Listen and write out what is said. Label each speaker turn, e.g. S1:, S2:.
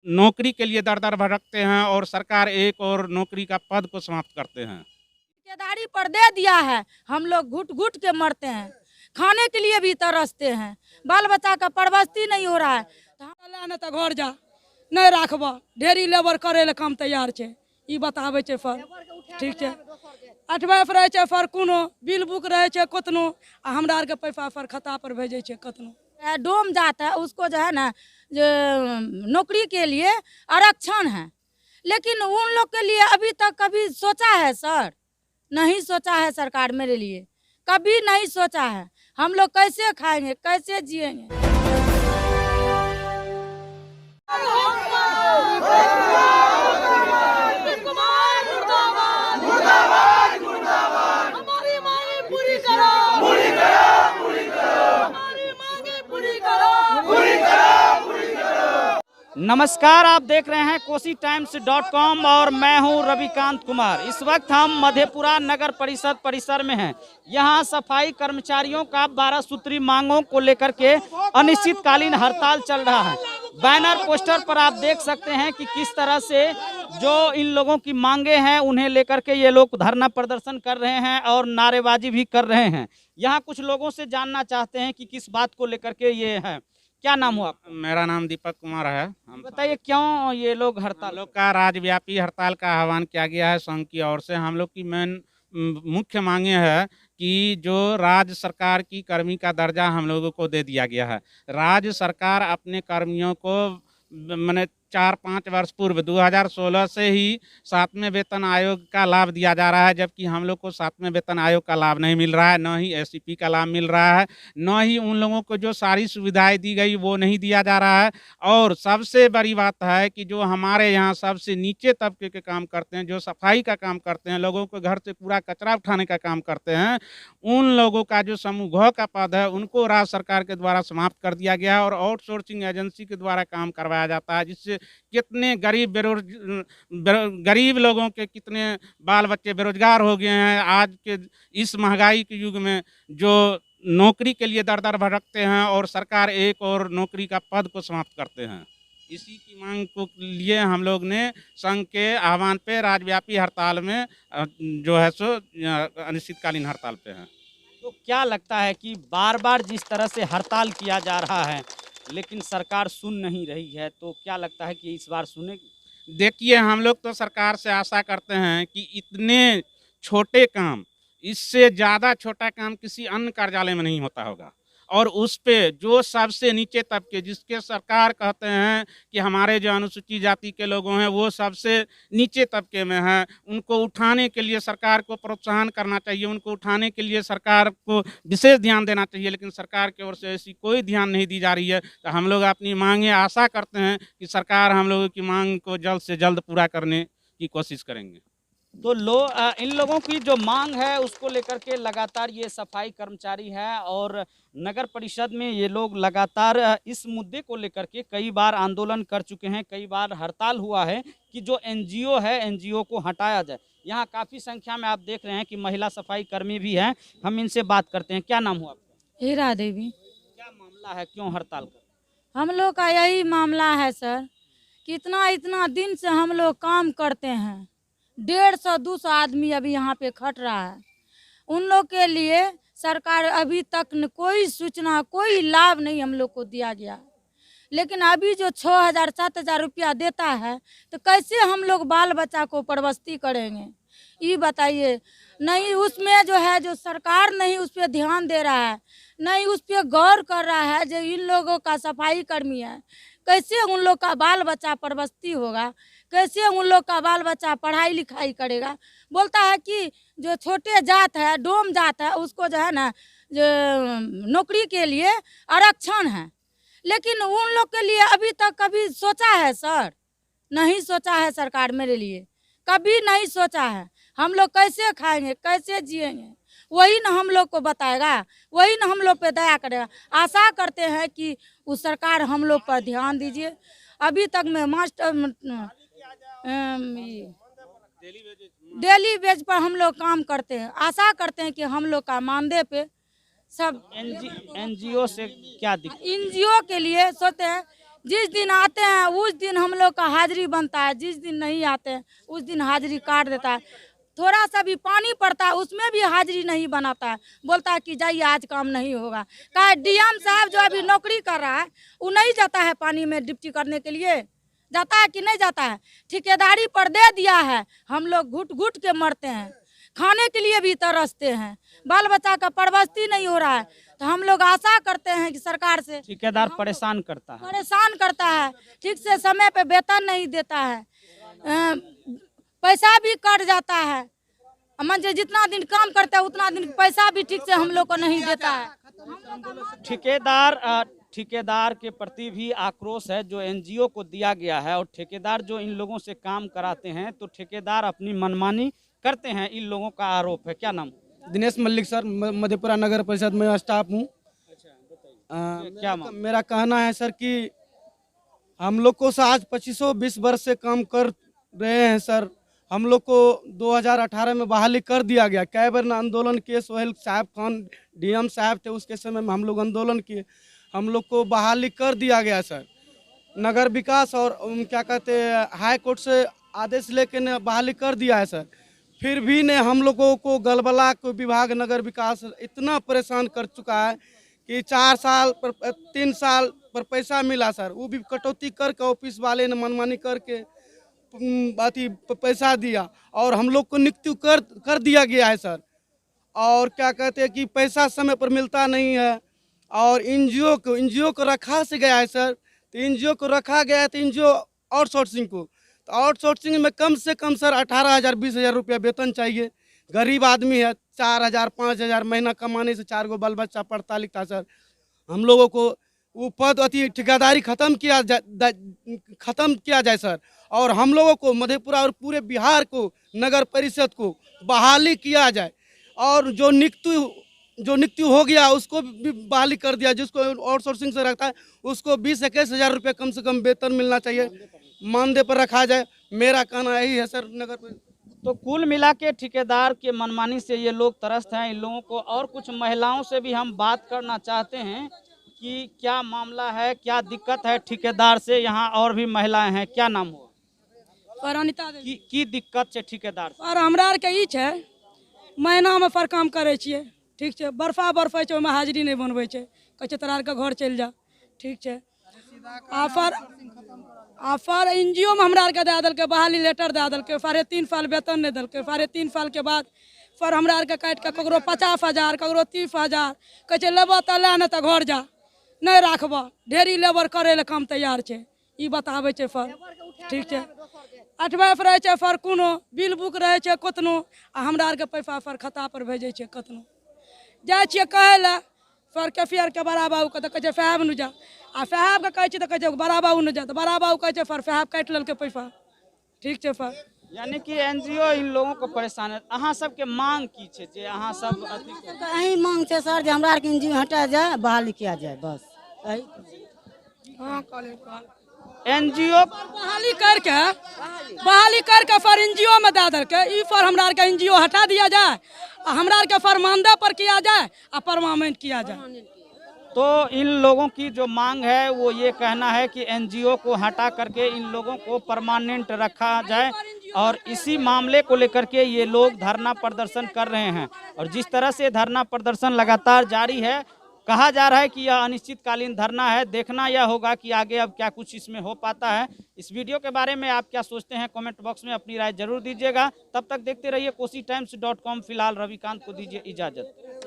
S1: नौकरी के लिए दर दर भटकते हैं और सरकार एक और नौकरी का पद को समाप्त करते हैं।
S2: ठेकेदारी पर दे दिया है, हम लोग घुट घुट के मरते हैं, खाने के लिए भी तरसते हैं, बाल बच्चा का परवस्ती नहीं हो रहा है।
S3: तो घर जा नहीं रखब, ढेरी लेबर करे ले काम तैयार है, ई बतावे छे फर ठीक है। 8वां पर रहे फर कोनो बिल बुक रहे कतनो, आ हमरा आर के पैसा फर खाता पर भेजे छे कतनो।
S2: डोम जाता है उसको जो है ना, जो नौकरी के लिए आरक्षण है, लेकिन उन लोग के लिए अभी तक कभी सोचा है सर? नहीं सोचा है सरकार मेरे लिए, कभी नहीं सोचा है। हम लोग कैसे खाएंगे, कैसे जिएंगे?
S4: नमस्कार, आप देख रहे हैं KosiTimes.com और मैं हूं रविकांत कुमार। इस वक्त हम मधेपुरा नगर परिषद परिसर में हैं। यहां सफाई कर्मचारियों का 12 सूत्री मांगों को लेकर के अनिश्चितकालीन हड़ताल चल रहा है। बैनर पोस्टर पर आप देख सकते हैं कि किस तरह से जो इन लोगों की मांगे हैं उन्हें लेकर के ये लोग धरना प्रदर्शन कर रहे हैं और नारेबाजी भी कर रहे हैं। यहाँ कुछ लोगों से जानना चाहते हैं कि किस बात को लेकर के ये है। क्या नाम हुआ आपका?
S1: मेरा नाम दीपक कुमार है। हम
S4: बताइए क्यों ये लोग हड़ताल?
S1: लोग का राज्यव्यापी हड़ताल का आह्वान किया गया है संघ की ओर से। हम लोग की मेन मुख्य मांगे है कि जो राज्य सरकार की कर्मी का दर्जा हम लोगों को दे दिया गया है। राज्य सरकार अपने कर्मियों को मैंने 4-5 वर्ष पूर्व 2016 से ही 7वें वेतन आयोग का लाभ दिया जा रहा है, जबकि हम लोग को 7वें वेतन आयोग का लाभ नहीं मिल रहा है, न ही एससीपी का लाभ मिल रहा है, न ही उन लोगों को जो सारी सुविधाएं दी गई वो नहीं दिया जा रहा है। और सबसे बड़ी बात है कि जो हमारे यहाँ सबसे नीचे तबके के काम करते हैं, जो सफाई का काम करते हैं, लोगों को घर से पूरा कचरा उठाने का काम करते हैं, उन लोगों का जो समूह का पद है उनको राज्य सरकार के द्वारा समाप्त कर दिया गया है और आउटसोर्सिंग एजेंसी के द्वारा काम करवाया जाता है, जिससे कितने गरीब लोगों के कितने बाल बच्चे बेरोजगार हो गए हैं। आज के इस महंगाई के युग में जो नौकरी के लिए दर दर भटकते हैं और सरकार एक और नौकरी का पद को समाप्त करते हैं। इसी की मांग को लिए हम लोग ने संघ के आह्वान पे राज्यव्यापी हड़ताल में जो है सो अनिश्चितकालीन हड़ताल पे हैं।
S4: तो क्या लगता है कि बार बार जिस तरह से हड़ताल किया जा रहा है लेकिन सरकार सुन नहीं रही है, तो क्या लगता है कि इस बार सुनेगी?
S1: देखिए, हम लोग तो सरकार से आशा करते हैं कि इतने छोटे काम, इससे ज़्यादा छोटा काम किसी अन्य कार्यालय में नहीं होता होगा, और उस पे जो सबसे नीचे तबके, जिसके सरकार कहते हैं कि हमारे जो अनुसूचित जाति के लोगों हैं वो सबसे नीचे तबके में हैं, उनको उठाने के लिए सरकार को प्रोत्साहन करना चाहिए, उनको उठाने के लिए सरकार को विशेष ध्यान देना चाहिए, लेकिन सरकार की ओर से ऐसी कोई ध्यान नहीं दी जा रही है। तो हम लोग अपनी मांगे आशा करते हैं कि सरकार हम लोगों की मांग को जल्द से जल्द पूरा करने की कोशिश करेंगे।
S4: तो इन लोगों की जो मांग है उसको लेकर के लगातार ये सफाई कर्मचारी है और नगर परिषद में ये लोग लगातार इस मुद्दे को लेकर के कई बार आंदोलन कर चुके हैं, कई बार हड़ताल हुआ है कि जो एनजीओ है एनजीओ को हटाया जाए। यहाँ काफ़ी संख्या में आप देख रहे हैं कि महिला सफाई कर्मी भी हैं। हम इनसे बात करते हैं। क्या नाम हुआ आपका?
S2: हीरा देवी।
S4: क्या मामला है, क्यों हड़ताल कर?
S2: हम लोग का यही मामला है सर कि इतना दिन से हम लोग काम करते हैं, 150-200 आदमी अभी यहाँ पे खट रहा है। उन लोग के लिए सरकार अभी तक कोई सूचना, कोई लाभ नहीं हम लोग को दिया गया। लेकिन अभी जो 6,000-7,000 रुपया देता है तो कैसे हम लोग बाल बच्चा को परवस्ती करेंगे, ये बताइए। नहीं उसमें जो है, जो सरकार नहीं उस पर ध्यान दे रहा है, नहीं उस पर गौर कर रहा है। जो इन लोगों का सफाई कर्मी है, कैसे उन लोग का बाल बच्चा परवस्ती होगा, कैसे उन लोग का बाल बच्चा पढ़ाई लिखाई करेगा। बोलता है कि जो छोटे जात है, डोम जात है, उसको जो है ना, जो नौकरी के लिए आरक्षण है, लेकिन उन लोग के लिए अभी तक कभी सोचा है सर? नहीं सोचा है सरकार मेरे लिए, कभी नहीं सोचा है। हम लोग कैसे खाएंगे, कैसे जिएंगे, वही ना हम लोग को बताएगा, वही ना हम लोग पे दया करेगा। आशा करते हैं कि उस सरकार हम लोग पर ध्यान दीजिए। अभी तक में डेली वेज पर हम लोग काम करते हैं। आशा करते हैं कि हम लोग का मानदेय पे सब
S4: एनजीओ से क्या दिक्कत?
S2: एनजीओ के लिए सोचते हैं जिस दिन आते हैं उस दिन हम लोग का हाजिरी बनता है, जिस दिन नहीं आते हैं उस दिन हाजिरी काट देता है। थोड़ा सा भी पानी पड़ता है उसमें भी हाजिरी नहीं बनाता है, बोलता है कि जाइए आज काम नहीं होगा। का डीएम साहब जो अभी नौकरी कर रहा है वो नहीं जाता है पानी में ड्यूटी करने के लिए, जाता है कि नहीं जाता है? ठेकेदारी पर दे दिया है, हम लोग घुट घुट के मरते हैं, खाने के लिए भी तरसते हैं, बाल बच्चा का परवस्ती नहीं हो रहा है। तो हम लोग आशा करते हैं कि सरकार से,
S4: ठेकेदार परेशान करता है।
S2: परेशान करता है, ठीक से समय पे वेतन नहीं देता है, पैसा भी कट जाता है, मन से जितना दिन काम करते हैं उतना दिन पैसा भी ठीक से हम लोग को नहीं देता है।
S4: ठेकेदार के प्रति भी आक्रोश है जो एनजीओ को दिया गया है, और ठेकेदार जो इन लोगों से काम कराते हैं तो ठेकेदार अपनी मनमानी करते हैं, इन लोगों का आरोप है। क्या नाम?
S5: दिनेश मल्लिक सर, मधेपुरा नगर परिषद में स्टाफ हूँ।
S4: क्या
S5: मेरा कहना है सर कि हम लोग को आज 25-20 वर्ष से काम कर रहे हैं सर। हम लोग को 2018 में बहाली कर दिया गया। कई बार आंदोलन किए, सोहेल साहब खान डीएम साहब थे, उसके समय में हम लोग आंदोलन किए, हम लोग को बहाली कर दिया गया सर। नगर विकास और क्या कहते हैं हाई कोर्ट से आदेश लेके ने बहाली कर दिया है सर। फिर भी ने हम लोगों को गलबला को विभाग नगर विकास इतना परेशान कर चुका है कि 4 साल पर 3 साल पर पैसा मिला सर, वो भी कटौती करके ऑफिस वाले ने मनमानी करके पैसा दिया, और हम लोग को नियुक्ति कर दिया गया है सर। और क्या कहते हैं कि पैसा समय पर मिलता नहीं है, और एनजीओ को रखा से गया है सर। तो एनजीओ को रखा गया है तो एनजीओ आउटसोर्सिंग को, तो आउटसोर्सिंग में कम से कम सर 18,000-20,000 रुपया वेतन चाहिए। गरीब आदमी है, 4,000-5,000 महीना कमाने से 4 गो बाल बच्चा पढ़ता लिखता सर। हम लोगों को वो पद ठेकेदारी खत्म किया जाए सर, और हम लोगों को मधेपुरा और पूरे बिहार को नगर परिषद को बहाली किया जाए, और जो नियुक्ति हो गया उसको भी बहाली कर दिया। जिसको आउटसोर्सिंग से रखता है उसको 20-21,000 रुपये कम से कम वेतन मिलना चाहिए, मानदेय पर रखा जाए। मेरा कहना यही है सर। नगर
S4: तो कुल मिला के ठेकेदार के मनमानी से ये लोग त्रस्त हैं। इन लोगों को और कुछ महिलाओं से भी हम बात करना चाहते हैं कि क्या मामला है, क्या दिक्कत है ठेकेदार से। यहाँ और भी महिलाएं हैं। क्या नाम हुआ?
S3: अनिता
S4: की दिक्कत है ठेकेदार से?
S3: और हमरा आर के ई छै, महीना में पर काम करे छियै, ठीक छै, बर्फा बर्फे छै, ओहिमे हाजिरी नहीं बनबै छै, कहै छै तोरा आरके घर चलि जा, ठीक छै। आफर एनजीओ में हमरा आरके दे देलकै, बहाली लेटर दे देलकै, 3.5 साल वेतन नहीं देलकै। 3.5 साल के बाद फिर हमरा आरके काटि के ककरो 50,000, ककरो 30,000, कहै छै लेबऽ तऽ ले, नहीं तऽ घर जा, नहीं राखबऽ, ढेरी लेबर करे ले काम तैयार छै, ई बताबै छै फर, ठीक छै। 8 रहे छै फर, कोनो बिल बुक रहे छै कतनो, आ हमरा आरके पैसा फर खाता पर भेजे छै कतनो। जाइ छियै कहै ले फर कैफियर के बड़ा बाबू के, तऽ कहै छै साहब न जा, आ साहब के कहै छै तऽ कहै छै बड़ा बाबू न जा, तऽ बड़ा बाबू कहै छै फर साहब काटि लेलकै पैसा, ठीक छै फर।
S4: यानी कि एनजीओ इन लोगों को परेशान है। अहाँ सबके मांग की छै जे अहाँ सब
S6: यही मांग छै सर जे हमरा आरके एनजीओ हटा जाए, बहाली किया जाए, बस
S4: एनजीओ
S3: बहाली करके फर एनजीओ में दे देलकै। ई फर हमरा आरके एनजीओ हटा दिया जाए, आ हमरा आरके फर मानदेय पर किया जाए, आ परमानेंट किया जाए।
S4: तो इन लोगों की जो मांग है वो ये कहना है कि एनजीओ को हटा करके इन लोगों को परमानेंट रखा जाए, और इसी मामले को लेकर के ये लोग धरना प्रदर्शन कर रहे हैं। और जिस तरह से धरना प्रदर्शन लगातार जारी है, कहा जा रहा है कि यह अनिश्चितकालीन धरना है। देखना यह होगा कि आगे अब क्या कुछ इसमें हो पाता है। इस वीडियो के बारे में आप क्या सोचते हैं, कमेंट बॉक्स में अपनी राय जरूर दीजिएगा। तब तक देखते रहिए KosiTimes.com। फिलहाल रविकांत को दीजिए इजाजत।